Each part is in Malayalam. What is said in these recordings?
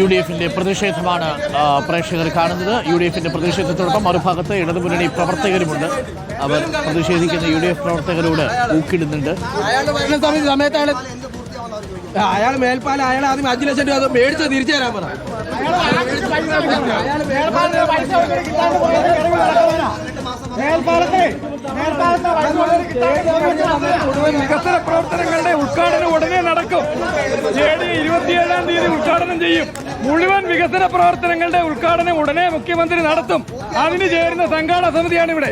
UDFിന്റെ പ്രതിഷേധമാണ് പ്രേക്ഷകർ കാണുന്നത്. UDFിന്റെ പ്രതിഷേധത്തോടൊപ്പം മറുഭാഗത്ത് ഇടതുമുന്നണി പ്രവർത്തകരുമുണ്ട്. അവർ പ്രതിഷേധിക്കുന്ന UDF പ്രവർത്തകരോട് ഊക്കിടുന്നുണ്ട്. അയാൾ മേൽപ്പാല അയാൾ ആദ്യം 5 ലക്ഷം രൂപ മേടിച്ച് തിരിച്ചു തരാൻ പറ. വികസന പ്രവർത്തനങ്ങളുടെ ഉദ്ഘാടനം ഉടനെ നടക്കും. JD 27-ാം തീയതി ഉദ്ഘാടനം ചെയ്യും. മുഴുവൻ വികസന പ്രവർത്തനങ്ങളുടെ ഉദ്ഘാടനം ഉടനെ മുഖ്യമന്ത്രി നടത്തും. അതിന് ചേരുന്ന സംഘാടന സമിതിയാണ് ഇവിടെ.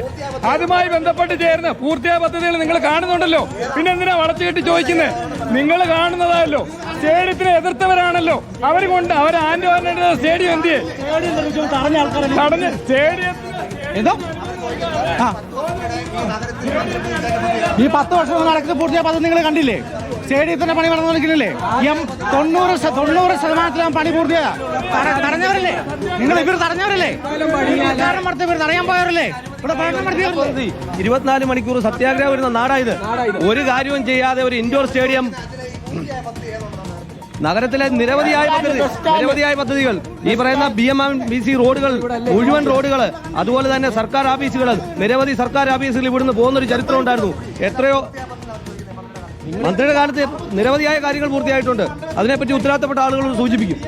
അതുമായി ബന്ധപ്പെട്ട് ചേരുന്ന പൂർത്തിയായ പദ്ധതികൾ നിങ്ങൾ കാണുന്നുണ്ടല്ലോ. പിന്നെ എന്തിനാ വളച്ചുകെട്ടി ചോദിക്കുന്നത്? നിങ്ങൾ കാണുന്നതല്ലോ. സ്റ്റേഡിയത്തിനെ എതിർത്തവരാണല്ലോ. അവർ കൊണ്ട് അവർ ആൻഡ് സ്റ്റേഡിയം എന്തിയെ തടഞ്ഞ് സ്റ്റേഡിയം ഈ 10 വർഷം നടക്കുന്ന പൂർത്തിയായ പദ്ധതി നിങ്ങൾ കണ്ടില്ലേ? സ്റ്റേഡിയത്തിന്റെ പണി നടന്നിരിക്കുന്നില്ലേ? 90% പണി പൂർത്തിയാ. തടഞ്ഞവരല്ലേ നിങ്ങൾ? ഇവർ തടഞ്ഞവരല്ലേ? ഇവർ തടയാൻ പോയവരല്ലേ? ഇവിടെ 24 മണിക്കൂർ സത്യാഗ്രഹം വരുന്ന നാടായത്. ഒരു കാര്യവും ചെയ്യാതെ ഒരു ഇൻഡോർ സ്റ്റേഡിയം, നഗരത്തിലെ നിരവധിയായ പദ്ധതികൾ, ഈ പറയുന്ന BMMBC റോഡുകൾ, മുഴുവൻ റോഡുകൾ, അതുപോലെ തന്നെ സർക്കാർ ഓഫീസുകൾ, നിരവധി സർക്കാർ ഓഫീസുകൾ ഇവിടുന്ന് പോകുന്നൊരു ചരിത്രം ഉണ്ടായിരുന്നു. എത്രയോ മന്ത്രിയുടെ കാലത്ത് നിരവധിയായ കാര്യങ്ങൾ പൂർത്തിയായിട്ടുണ്ട്. അതിനെപ്പറ്റി ഉത്തരവാദിത്തപ്പെട്ട ആളുകൾ സൂചിപ്പിക്കും.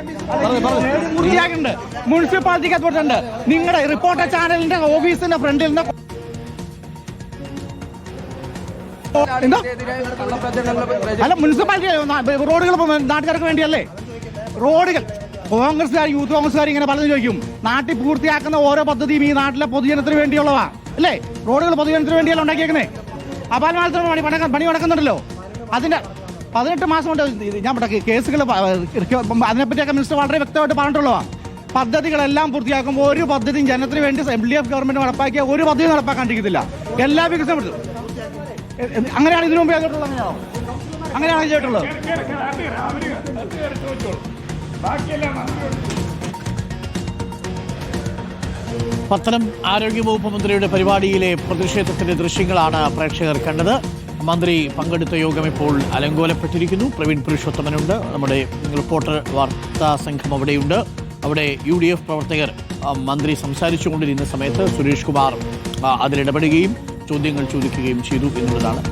പൂർത്തിയായിട്ടുണ്ട്. മുനിസിപ്പാലിറ്റിക്ക് അതുകൊണ്ട് നിങ്ങളുടെ റിപ്പോർട്ടർ ചാനലിന്റെ ഓഫീസിന്റെ ഫ്രണ്ടിൽ നിന്ന് അല്ല, മുനിസിപ്പാലിറ്റി റോഡുകൾ നാട്ടുകാർക്ക് വേണ്ടിയല്ലേ? റോഡുകൾ കോൺഗ്രസ്സുകാർ, യൂത്ത് കോൺഗ്രസ്സുകാർ ഇങ്ങനെ പലതും ചോദിക്കും. നാട്ടിൽ പൂർത്തിയാക്കുന്ന ഓരോ പദ്ധതിയും ഈ നാട്ടിലെ പൊതുജനത്തിന് വേണ്ടിയുള്ളതാ അല്ലേ? റോഡുകൾ പൊതുജനത്തിന് വേണ്ടിയല്ല ഉണ്ടാക്കിയേക്കുന്നേ. അപാലമാനത്തിന് പണി നടക്കുന്നുണ്ടല്ലോ. അതിന്റെ 18 മാസം കൊണ്ട് ഞാൻ കേസുകൾ അതിനെപ്പറ്റിയൊക്കെ മിനിസ്റ്റർ വളരെ വ്യക്തമായിട്ട് പറഞ്ഞിട്ടുള്ളതാണ്. പദ്ധതികളെല്ലാം പൂർത്തിയാക്കുമ്പോൾ ഒരു പദ്ധതിയും ജനത്തിന് വേണ്ടി LDF ഗവൺമെന്റ് നടപ്പാക്കിയ ഒരു പദ്ധതി നടപ്പാക്കാണ്ടിരിക്കത്തില്ല. എല്ലാ വികസനം അങ്ങനെയാണ് ഇതിനു മുമ്പ് ചെയ്തിട്ടുള്ളത്. അങ്ങനെയാണ് ചെയ്തിട്ടുള്ളത്. പത്തനം ആരോഗ്യവകുപ്പ് മന്ത്രിയുടെ പരിപാടിയിലെ പ്രതിഷേധത്തിന്റെ ദൃശ്യങ്ങളാണ് പ്രേക്ഷകർ കണ്ടത്. മന്ത്രി പങ്കെടുത്ത യോഗം ഇപ്പോൾ അലങ്കോലപ്പെട്ടിരിക്കുന്നു. പ്രവീൺ പുരുഷോത്തമനുണ്ട്, നമ്മുടെ റിപ്പോർട്ടർ വാർത്താ സംഘം അവിടെയുണ്ട്. അവിടെ UDF പ്രവർത്തകർ മന്ത്രി സംസാരിച്ചുകൊണ്ടിരുന്ന സമയത്ത് സുരേഷ് കുമാർ അതിലിടപെടുകയും ചോദ്യങ്ങൾ ചോദിക്കുകയും ചെയ്തു എന്നുള്ളതാണ്.